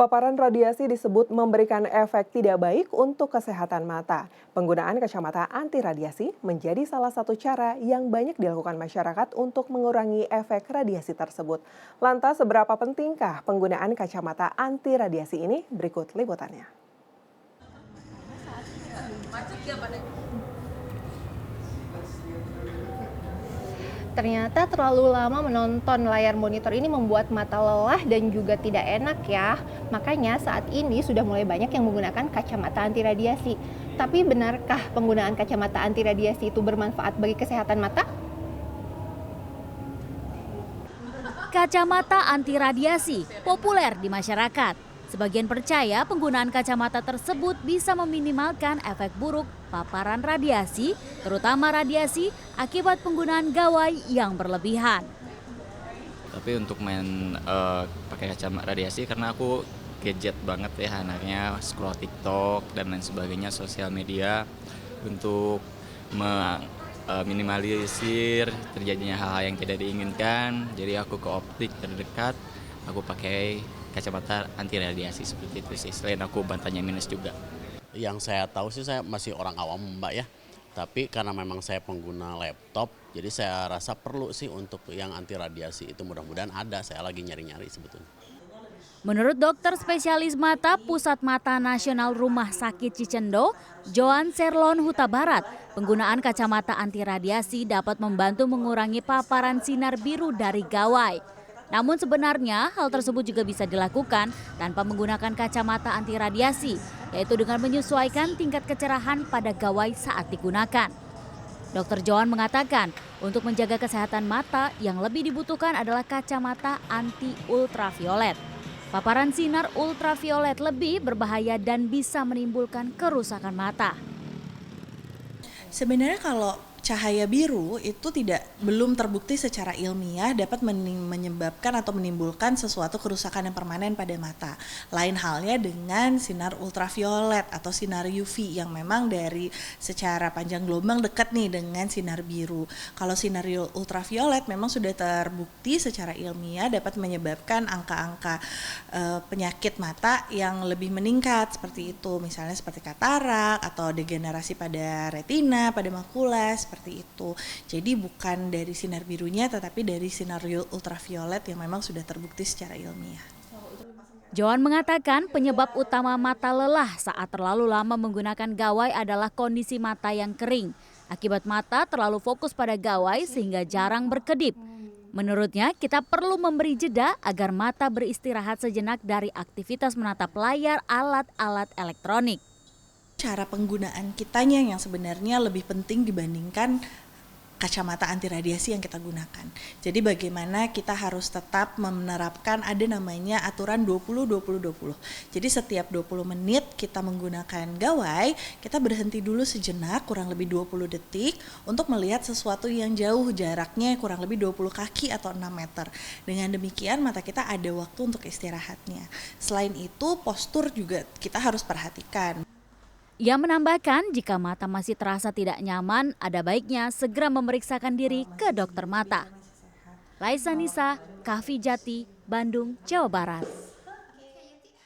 Paparan radiasi disebut memberikan efek tidak baik untuk kesehatan mata. Penggunaan kacamata anti radiasi menjadi salah satu cara yang banyak dilakukan masyarakat untuk mengurangi efek radiasi tersebut. Lantas, seberapa pentingkah penggunaan kacamata anti radiasi ini? Berikut liputannya. Ternyata terlalu lama menonton layar monitor ini membuat mata lelah dan juga tidak enak ya. Makanya saat ini sudah mulai banyak yang menggunakan kacamata anti radiasi. Tapi benarkah penggunaan kacamata anti radiasi itu bermanfaat bagi kesehatan mata? Kacamata anti radiasi populer di masyarakat. Sebagian percaya penggunaan kacamata tersebut bisa meminimalkan efek buruk paparan radiasi, terutama radiasi akibat penggunaan gawai yang berlebihan. Tapi untuk main pakai kacamata radiasi karena aku gadget banget ya anaknya, scroll TikTok dan lain sebagainya, sosial media untuk minimalisir terjadinya hal-hal yang tidak diinginkan. Jadi aku ke optik terdekat, aku pakai kacamata anti radiasi seperti itu sih. Selain aku bantalnya minus juga. Yang saya tahu sih, saya masih orang awam Mbak ya. Tapi karena memang saya pengguna laptop, jadi saya rasa perlu sih untuk yang anti radiasi itu, mudah-mudahan ada. Saya lagi nyari-nyari sebetulnya. Menurut dokter spesialis mata Pusat Mata Nasional Rumah Sakit Cicendo, Joan Serlon Huta Barat, penggunaan kacamata anti radiasi dapat membantu mengurangi paparan sinar biru dari gawai. Namun sebenarnya hal tersebut juga bisa dilakukan tanpa menggunakan kacamata anti radiasi, yaitu dengan menyesuaikan tingkat kecerahan pada gawai saat digunakan. Dr. Joan mengatakan, untuk menjaga kesehatan mata yang lebih dibutuhkan adalah kacamata anti ultraviolet. Paparan sinar ultraviolet lebih berbahaya dan bisa menimbulkan kerusakan mata. Sebenarnya kalau cahaya biru itu belum terbukti secara ilmiah dapat menyebabkan atau menimbulkan sesuatu kerusakan yang permanen pada mata. Lain halnya dengan sinar ultraviolet atau sinar UV yang memang dari secara panjang gelombang dekat nih dengan sinar biru. Kalau sinar ultraviolet memang sudah terbukti secara ilmiah dapat menyebabkan angka-angka penyakit mata yang lebih meningkat seperti itu, misalnya seperti katarak atau degenerasi pada retina, pada makula, seperti itu. Jadi bukan dari sinar birunya tetapi dari sinar ultraviolet yang memang sudah terbukti secara ilmiah. Joan mengatakan penyebab utama mata lelah saat terlalu lama menggunakan gawai adalah kondisi mata yang kering. Akibat mata terlalu fokus pada gawai sehingga jarang berkedip. Menurutnya, kita perlu memberi jeda agar mata beristirahat sejenak dari aktivitas menatap layar alat-alat elektronik. Cara penggunaan kitanya yang sebenarnya lebih penting dibandingkan kacamata anti radiasi yang kita gunakan. Jadi bagaimana kita harus tetap menerapkan ada namanya aturan 20-20-20. Jadi setiap 20 menit kita menggunakan gawai, kita berhenti dulu sejenak kurang lebih 20 detik untuk melihat sesuatu yang jauh, jaraknya kurang lebih 20 kaki atau 6 meter. Dengan demikian mata kita ada waktu untuk istirahatnya. Selain itu postur juga kita harus perhatikan. Ia menambahkan jika mata masih terasa tidak nyaman, ada baiknya segera memeriksakan diri ke dokter mata. Laisa Nisa, Kahvi Jati, Bandung, Jawa Barat.